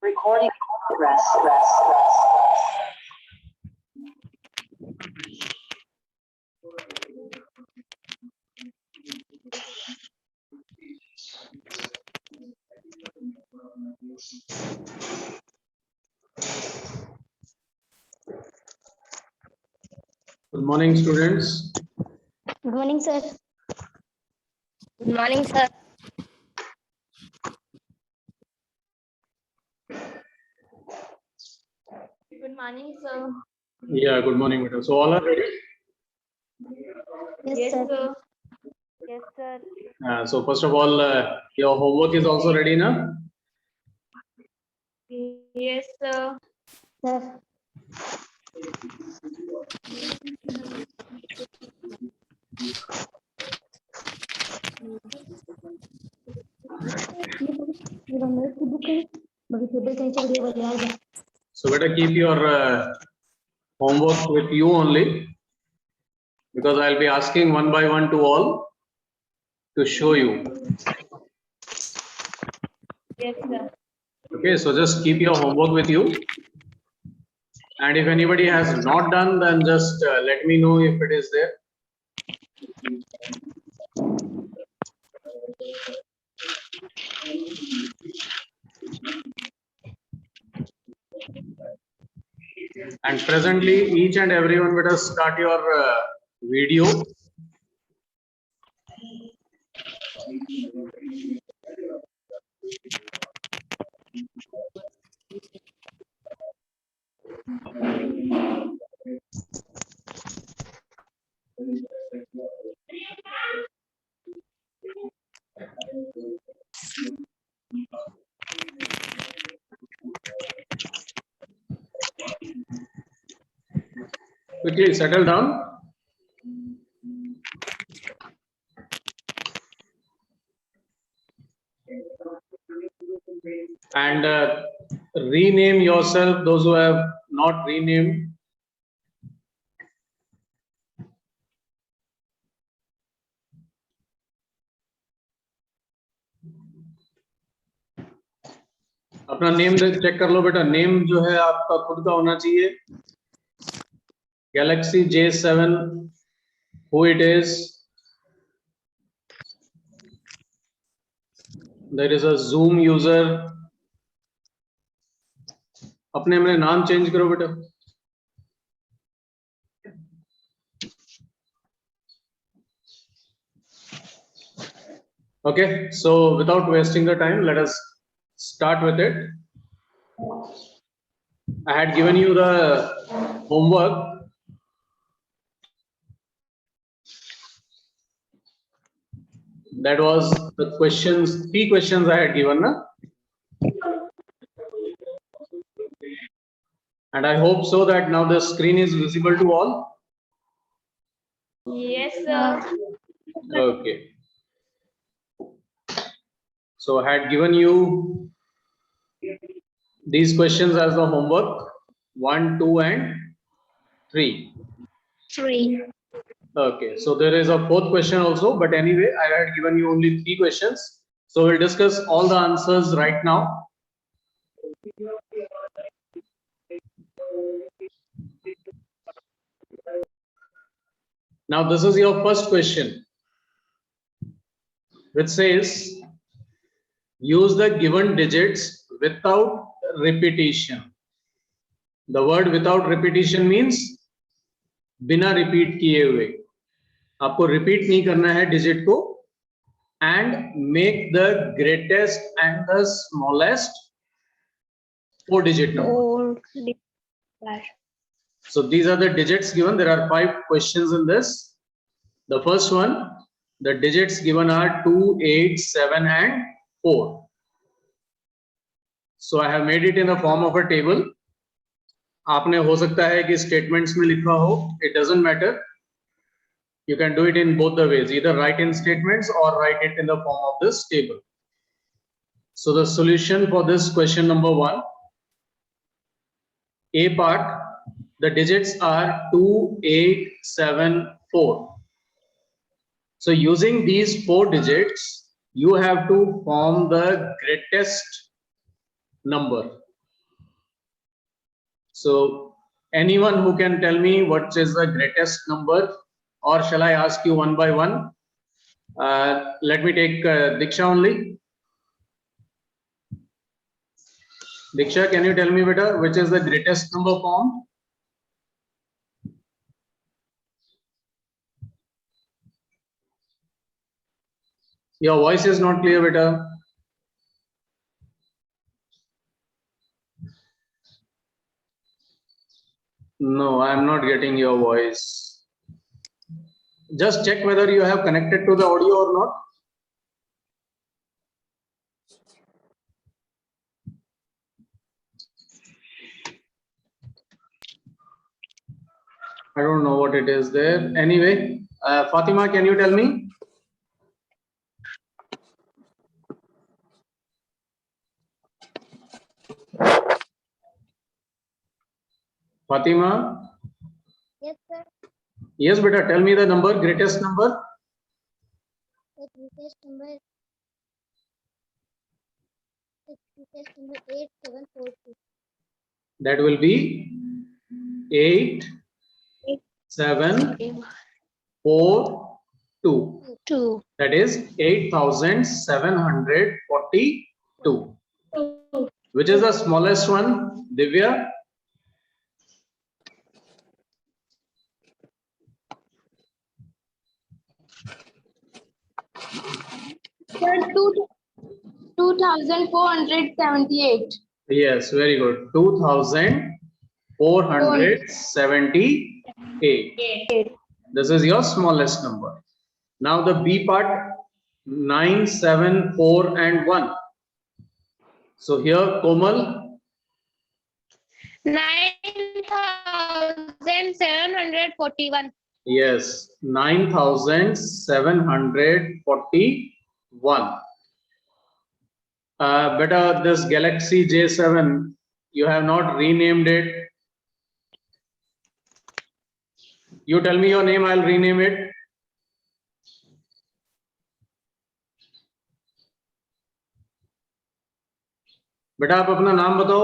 Recording progress. Good morning, students. Good morning, sir. Good morning, sir. Good morning, sir. Yeah, good morning, madam. So all are ready? Yes, sir. Yes, sir. So first of all, your homework is also ready, na? Yes, sir. Sir. So better keep your homework with you only, because I'll be asking one by one to all to show you. Yes, sir. Okay, so just keep your homework with you. And if anybody has not done, then just let me know if it is there. And presently, each and everyone will start your video. Quickly settle down. And rename yourself, those who have not renamed. अपना name check कर लो बेटा. Name जो है आपका खुद का होना चाहिए. Galaxy J7, who it is. There is a Zoom user. अपने अपने नाम चेंज करो बेटा. Okay, so without wasting the time, let us start with it. I had given you the homework. That was the questions, 3 questions I had given, na? And I hope so that now the screen is visible to all. Yes, sir. Okay. So I had given you these questions as the homework 1, 2, and 3. 3. Okay, so there is a 4th question also, but anyway, I had given you only 3 questions. So we'll discuss all the answers right now. Now this is your first question, which says use the given digits without repetition. The word without repetition means बिना repeat किए हुए. आपको repeat नहीं करना है digit को. And make the greatest and the smallest 4-digit number. So these are the digits given. There are 5 questions in this. The first one, the digits given are 2, 8, 7, and 4. So I have made it in the form of a table. आपने हो सकता है कि statements में लिखा हो. It doesn't matter. You can do it in both the ways. Either write in statements or write it in the form of this table. So the solution for this question number 1. A part, The digits are 2874. So using these 4 digits, you have to form the greatest number. So anyone who can tell me what is the greatest number, or shall I ask you one by one? Let me take Diksha only. Diksha, can you tell me better which is the greatest number form? Your voice is not clear, beta. No, I am not getting your voice. Just check whether you have connected to the audio or not. I don't know what it is there. Anyway, Fatima, can you tell me? Fatima? Yes, sir. Yes, beta, tell me the number, greatest number. The greatest number. The greatest number 8742. That will be 8, 7, 4, 2. 2. That is 8742. Which is the smallest one, Divya? Sir, 2,478. Yes, very good. 2478. This is your smallest number. Now the B part, 9, 7, 4 and 1. So here Komal, 9,741. yes, 9741. Beta, this Galaxy J7, you have not renamed it. You tell me your name, I'll rename it. बेटा आप अपना नाम बताओ.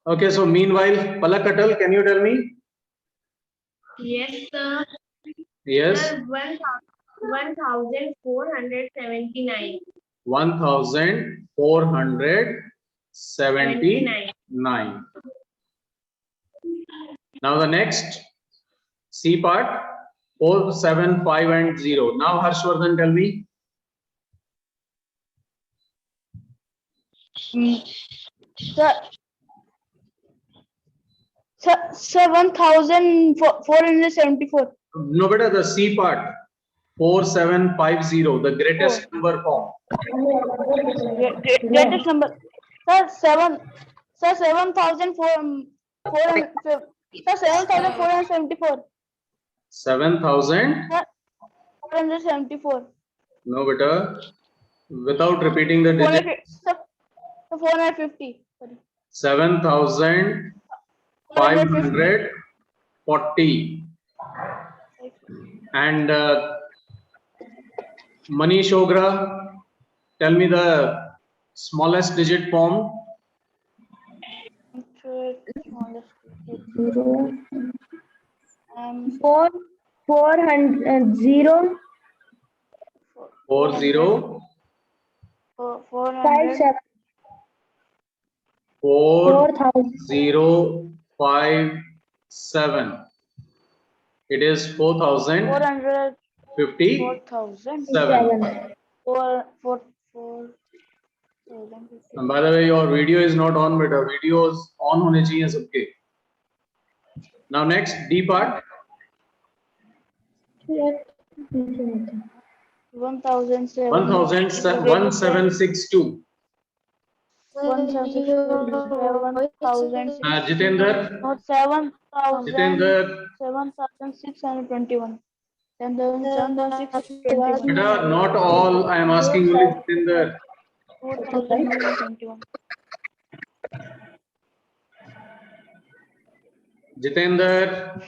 Okay, so meanwhile, Palak Atal, can you tell me? Yes, sir. Yes. Sir, 1,479. 1479. Now the next C part, 4, 7, 5 and 0. Now Harshvardhan, tell me. Sir, 1,474. No, beta, the C part, 4750, the greatest number form. Greatest number. Sir, 7,474. 7000. 474. No, beta, without repeating the digits. 450. 7540. And Manish Ogra, tell me the smallest digit form. 400. 40. 457. 4057. It is 4057. 4,000. And by the way, your video is not on, but our video is on hone chahiye sabke. Now next D part. 1,762. 1762. 7,000. Jitendra, Not 7,000. Jitendra, 7,621. 7,621. beta, not all. I am asking only Jitendra. 4,121. Jitendra,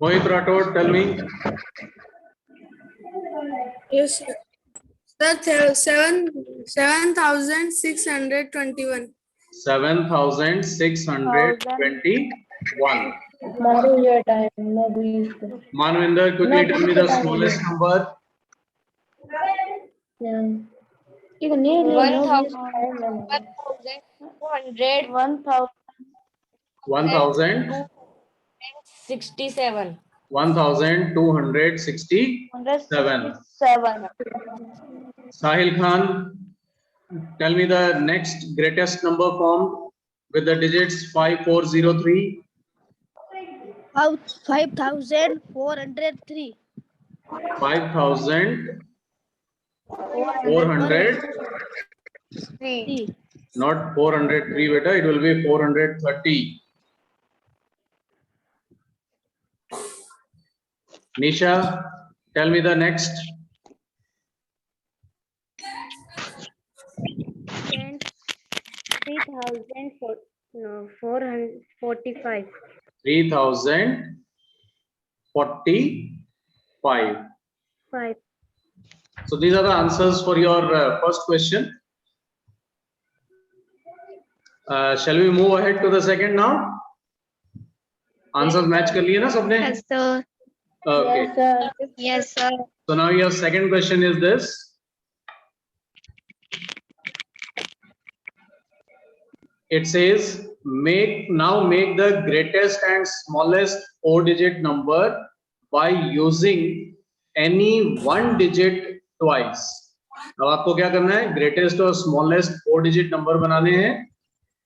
Mohit Rathod, tell me. Yes, sir. Sir, 7,621. 7,621. Yeah. Manvinder, quickly tell me the smallest number. 1,000, 1,267. 1,267. 167. Sahil Khan, tell me the next greatest number formed with the digits 5403. 5,403. 5,400, not 403 beta, it will be 430. Nisha, tell me the next. 3,445. 3,045. 5. So these are the answers for your first question. Shall we move ahead to the second now? Answers match कर लिए ना सबने? Yes, sir. Okay. Yes, sir. So now your second question is this. It says make the greatest and smallest 4-digit number by using any one digit twice. अब आपको क्या करना है? Greatest और स्मॉलेस्ट 4-digit नंबर बनाने हैं,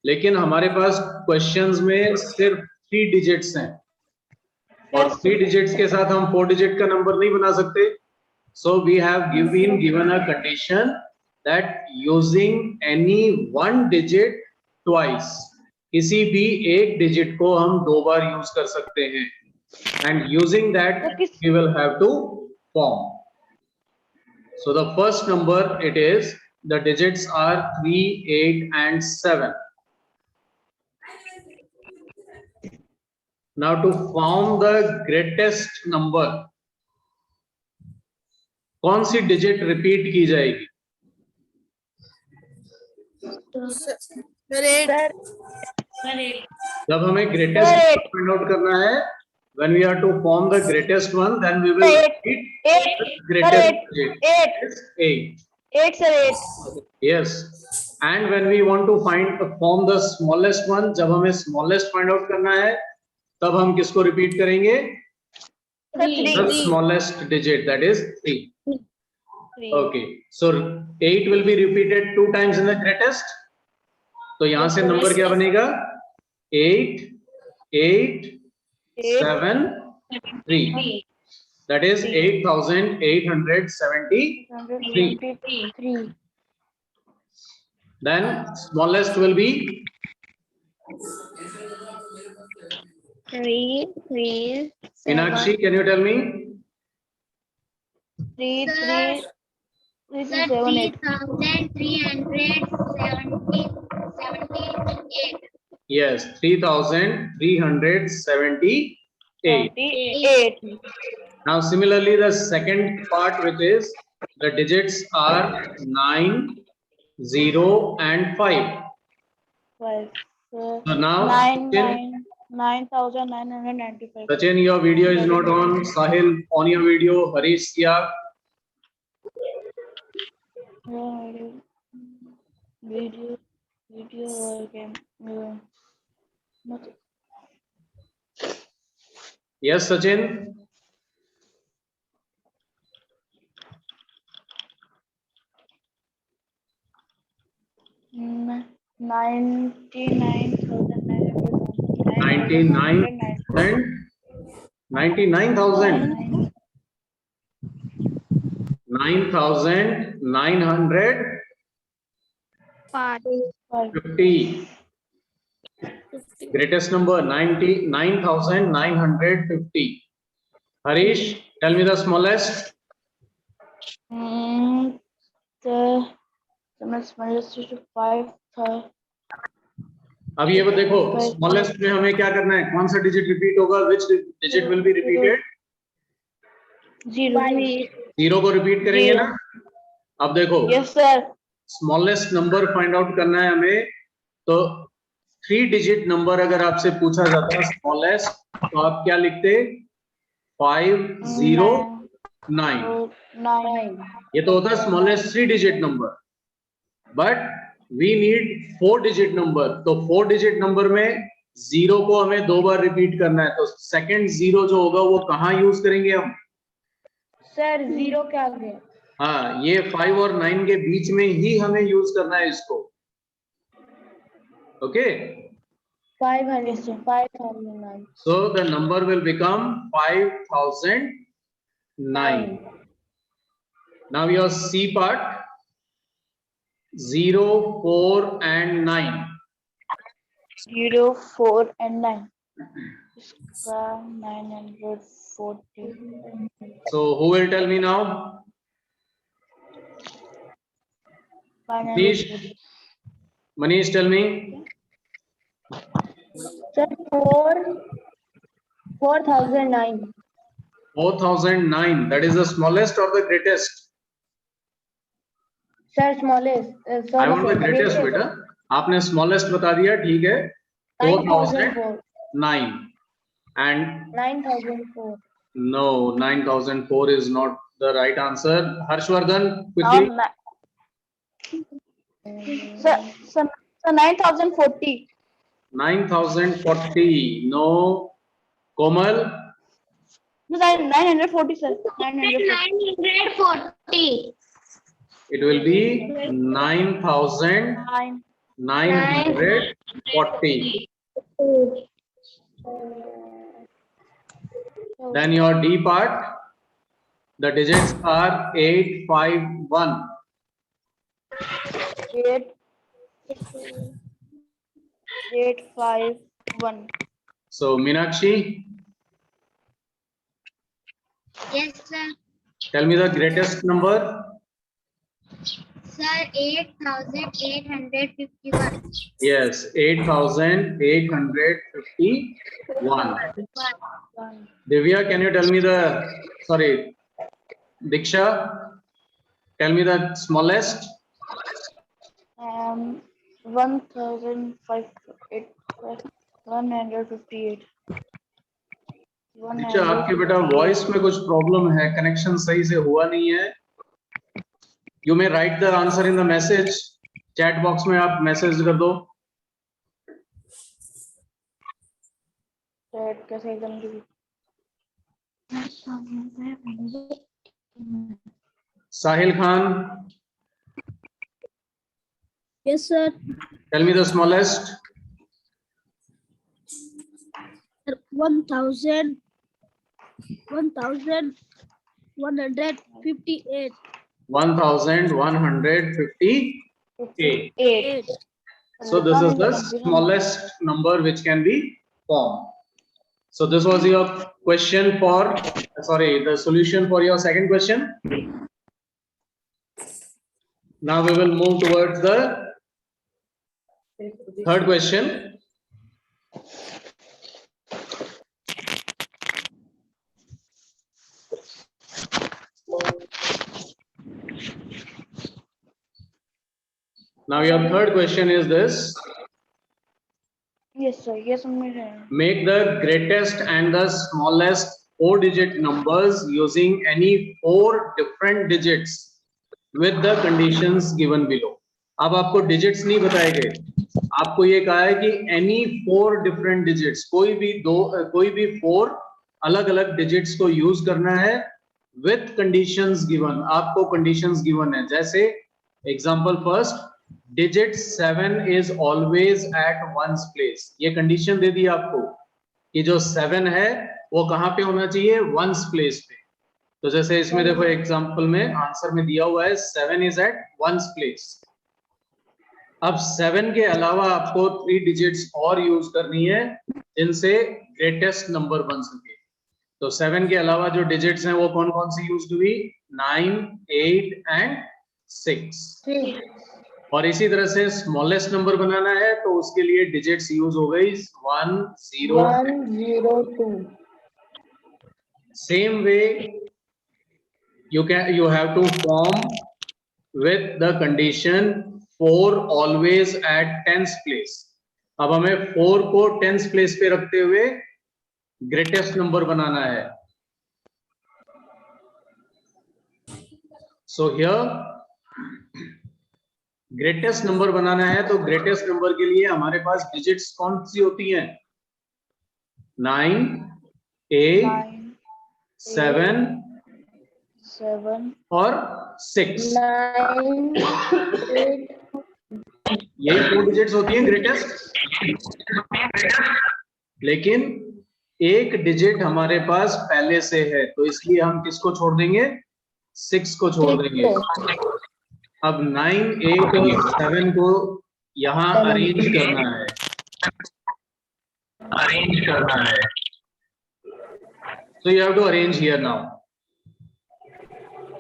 लेकिन हमारे पास क्वेश्चंस में सिर्फ 3 डिजिट्स हैं और 3 डिजिट्स के साथ हम 4 डिजिट का नंबर नहीं बना सकते. So we have given a condition that using any one digit twice, किसी भी एक डिजिट को हम 2 बार यूज कर सकते हैं, and using that we will have to form. So the first number, it is, the digits are 3, 8 and 7. Now to form the greatest number, कौन सी digit repeat की जाएगी? जब हमें ग्रेटेस्ट फाइंड आउट करना है, when we are to form the greatest one, then we will repeat greatest digit. 8. Sir, 8. Yes. And when we want to form the smallest one, जब हमें smallest find out करना है, तब हम किसको repeat करेंगे? 3. The smallest digit, that is 3. Okay. So 8 will be repeated 2 times in the greatest. तो यहाँ से नंबर क्या बनेगा? 8, 8, 7, 3. That is 8,873. Then smallest will be 3, 3, 7. Meenakshi, can you tell me? 3, 3, 3, 7, 8. 3,378. Yes, 3,378. 8. Now similarly the second part, which is the digits are 9, 0 and 5. 5. So now 9,995. Sachin, your video is not on. Sahil, on your video. Harish, yeah. Video game. Yes, Sachin. Mm, 99,999. 99,999. 99,000. 9,950. 5. Greatest number 99,950. Harish, tell me the smallest. The smallest is 5. अब ये देखो smallest में हमें क्या करना है, कौन सा डिजिट रिपीट होगा, विच डिजिट विल बी रिपीटेड? 0. 0 को रिपीट करेंगे ना. अब देखो Yes, sir. Smallest number find out करना है हमें, तो 3 डिजिट नंबर अगर आपसे पूछा जाता है स्मॉलेस्ट, तो आप क्या लिखते? 509. 9. ये तो होता है smallest 3 digit number, but we need 4 digit number. तो 4 डिजिट नंबर में 0 को हमें 2 बार रिपीट करना है, तो सेकंड 0 जो होगा वो कहाँ यूज करेंगे हम? सर 0 क्या आगे? हाँ, ये 5 और 9 के बीच में ही हमें यूज करना है इसको. Okay, 509. so the number will become 5009. Now your C part, 0, 4 and 9. 0, 4 and 9. इसका 940. So who will tell me now? Manish, 940. Manish, tell me. Sir 4009. 4009. That is the smallest or the greatest? Sir smallest. I want the greatest, बेटा. आपने smallest बता दिया, ठीक है. 4009 and 9004. no, 9004 is not the right answer. Harshvardhan, quickly. Sir 9040. 9040. No. Komal. 940, sir. 940. 940. It will be 9,940. Then your D part, the digits are 851. 851. So Meenakshi, Yes, sir. tell me the greatest number. Sir, 8,851. Yes, 8,851. Divya, can you tell me the, sorry, Diksha, tell me the smallest. 158. अच्छा, आपके बेटा voice में कुछ problem है, connection सही से हुआ नहीं है. You may write the answer in the message, chat box में आप मैसेज कर दो. कैसे एकदम Sahil Khan, Yes, sir. Tell me the smallest. 1,158. 1158. 8. So this is the smallest number which can be formed. So this was your question for, sorry, the solution for your second question. Now we will move towards the third question. Now your third question is this. Yes, sir. Yes, sir. Make the greatest and the smallest 4-digit numbers using any 4 different digits with the conditions given below. अब आपको digits नहीं बताए गए, आपको ये कहा है कि any 4 different digits, कोई भी 4 अलग अलग digits को use करना है with conditions given. आपको conditions given है, जैसे example first, digit 7 is always at one's place. ये condition दे दी आपको कि जो 7 है वो कहाँ पे होना चाहिए, वंस प्लेस पे। तो जैसे इसमें देखो एग्जांपल में आंसर में दिया हुआ है 7 इज एट वंस प्लेस। अब 7 के अलावा आपको 3 डिजिट्स और यूज करनी है जिनसे ग्रेटेस्ट नंबर बन सके। तो 7 के अलावा जो डिजिट्स हैं वो कौन कौन सी यूज हुई, 9, 8 एंड 6। और इसी तरह से स्मॉलेस्ट नंबर बनाना है तो उसके लिए डिजिट्स यूज हो गई 1, 0, 102. Same way you have to form with the condition 4 always at 10th place। अब हमें 4 को 10th प्लेस पे रखते हुए ग्रेटेस्ट नंबर बनाना है। सो हियर ग्रेटेस्ट नंबर बनाना है तो ग्रेटेस्ट नंबर के लिए हमारे पास डिजिट्स कौन सी होती हैं, 9, 8, 9, 7 7, और 6। 9, 8. यही 4 डिजिट्स होती हैं ग्रेटेस्ट। लेकिन एक डिजिट हमारे पास पहले से है तो इसलिए हम किसको छोड़ देंगे, 6 को छोड़ देंगे। अब 9, 8 और 7 को यहाँ अरेंज करना है, so you have to arrange here now।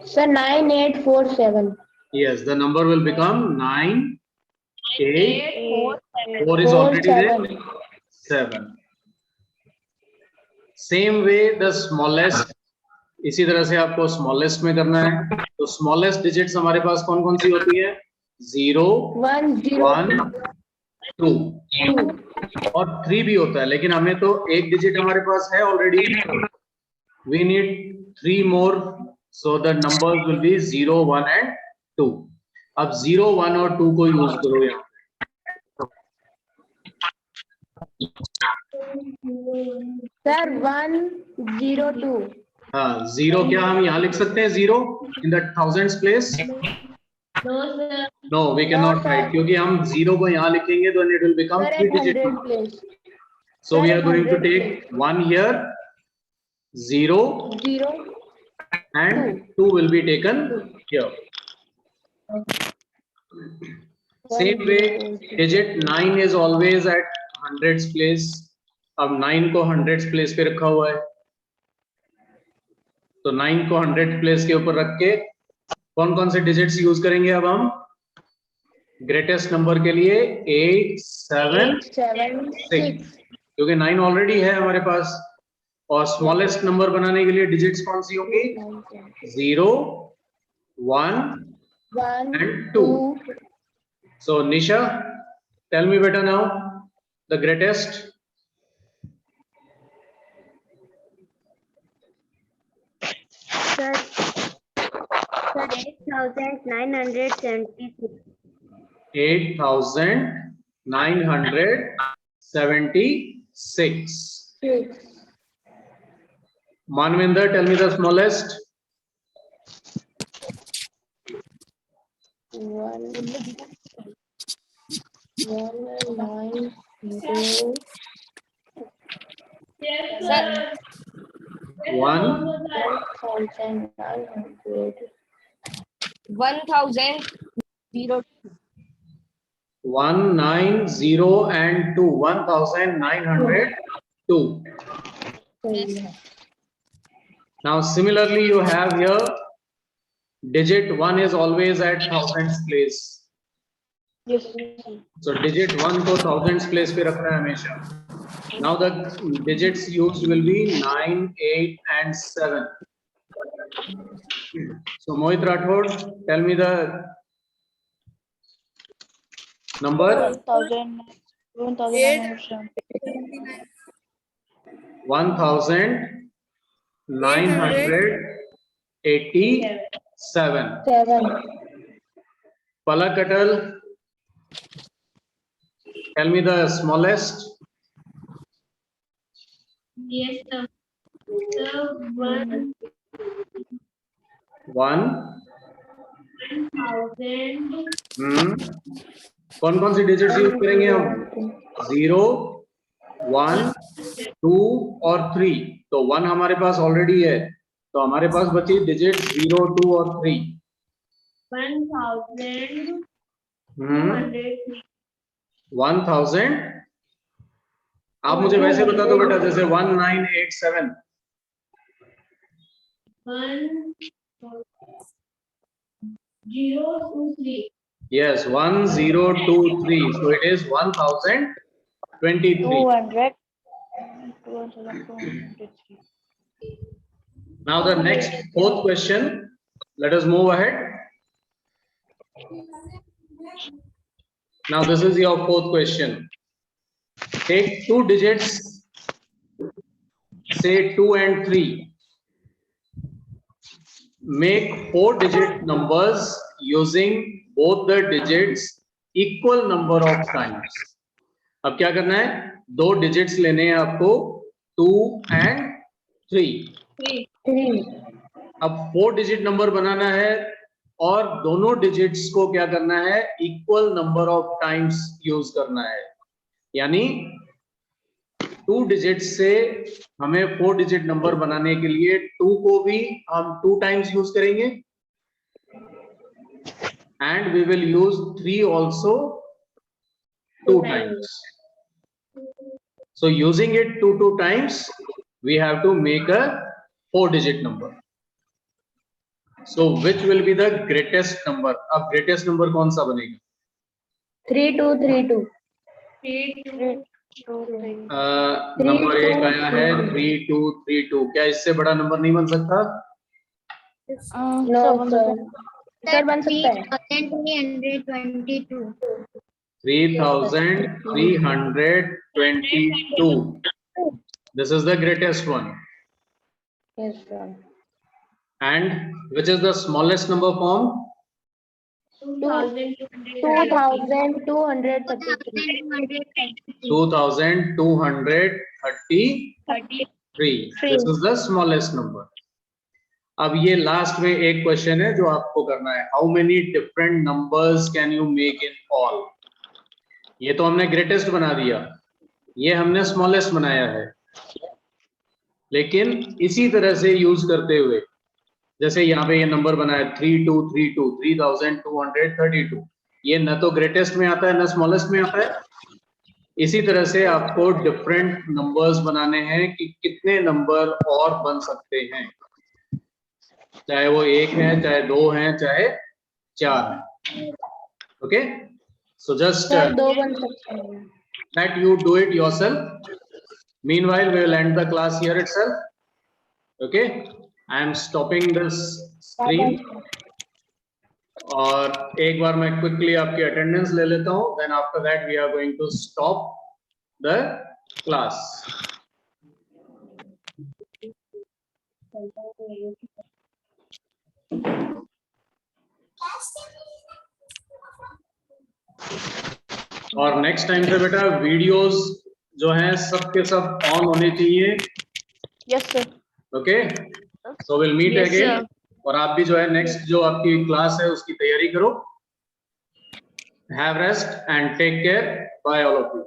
Sir, 9, 8, 4, 7. Yes, the number will become 9, 8, 4 is 4, already 7. there, 7। Same way the smallest, इसी तरह से आपको स्मॉलेस्ट में करना है। तो स्मॉलेस्ट डिजिट्स हमारे पास कौन कौन सी होती है, 0, 1, 0, 1, 2 और 3 भी होता है, लेकिन हमें तो एक डिजिट हमारे पास है already, we need 3 more, so the numbers will be 0, 1 and 2। अब 0, 1 और 2 को यूज करो यहाँ। Sir, 1, 0, 2. हाँ, 0 क्या हम यहाँ लिख सकते हैं, 0 in the thousands place, No, sir. No we can not write, क्योंकि हम 0 को यहाँ लिखेंगे तो it will become Sir, 3 digit. 100 place. So we are going to take 1 here, 0 0, and 2 will be taken here। Same way digit 9 is always at hundreds place। अब 9 को hundreds place पे रखा हुआ है तो 9 को 100 प्लेस के ऊपर रख के कौन कौन से डिजिट्स यूज करेंगे अब हम ग्रेटेस्ट नंबर के लिए, 8, 7, 6, क्योंकि 9 ऑलरेडी है हमारे पास। और स्मॉलेस्ट नंबर बनाने के लिए डिजिट्स कौन सी होंगी, 0, 1 and 2। So Nisha, tell me better now the greatest। Sir, 8,976. 8,976। Manvinder, tell me the smallest। 1, 9, 0. Yes, sir. 1, 1,900. 1,002. 1, 9, 0 and 2, 1,902। Now similarly you have here digit 1 is always at thousands place। Yes. So digit 1 को thousands place पे रखना है हमेशा। Now the digits used will be 9, 8 and 7। So Mohit Rathod, tell me the number। 1,987। 7. Palakatal, tell me the smallest। Yes, sir. Sir, 1,000, 1। कौन कौन सी digits use करेंगे हम, 0, 1, 2 और 3। तो 1 हमारे पास ऑलरेडी है, तो हमारे पास बची डिजिट 0, 2 और 3। 1203 1000। आप मुझे वैसे बता दो बेटा, जैसे 1987। 1023 Yes, 1023. So it is 1023. 200. Now the next fourth question. Let us move ahead. Now this is your fourth question. Take two digits, say 2 and 3. Make 4-digit numbers using both the digits equal number of times. अब क्या करना है, 2 digits लेने हैं आपको, 2 and 3. 3. अब 4-digit number बनाना है और दोनों digits को क्या करना है, equal number of times use करना है. यानी 2 digits से हमें 4-digit नंबर बनाने के लिए 2 को भी हम 2 times यूज करेंगे and we will use 3 also 2 times. So using it 2 times, we have to make a 4-digit number. So which will be the greatest number? अब greatest number कौन सा बनेगा? 3232. 32 नंबर 1 आया है 3232. क्या इससे बड़ा नंबर नहीं बन सकता? No, sir. Sir, बन सकता है. 322. 3322. This is the greatest one. Yes, sir. And which is the smallest number form? 2233. 2233. This is the smallest number. अब ये लास्ट में एक क्वेश्चन है जो आपको करना है. How many different numbers can you make in all? ये तो हमने ग्रेटेस्ट बना दिया, ये हमने स्मॉलेस्ट बनाया है. लेकिन इसी तरह से यूज करते हुए, जैसे यहाँ पे ये नंबर बना है 3232, 3232, ये न तो ग्रेटेस्ट में आता है न स्मॉलेस्ट में आता है. इसी तरह से आपको डिफरेंट नंबर्स बनाने हैं कि कितने नंबर और बन सकते हैं, चाहे वो 1 है, चाहे 2 है, चाहे 4 है. ओके, सो जस्ट Sir, 2 बन सकते हैं. that you do it yourself. Meanwhile, we will end the class here itself. Okay, I am stopping this screen. और एक बार मैं quickly आपकी attendance ले लेता हूँ. Then after that we are going to stop the class. और next time से बेटा वीडियोस जो हैं सबके सब ऑन होने चाहिए. Yes, sir. Okay, so will meet again. और आप भी जो है नेक्स्ट जो आपकी क्लास है उसकी तैयारी करो. Have rest and take care. Bye all of you.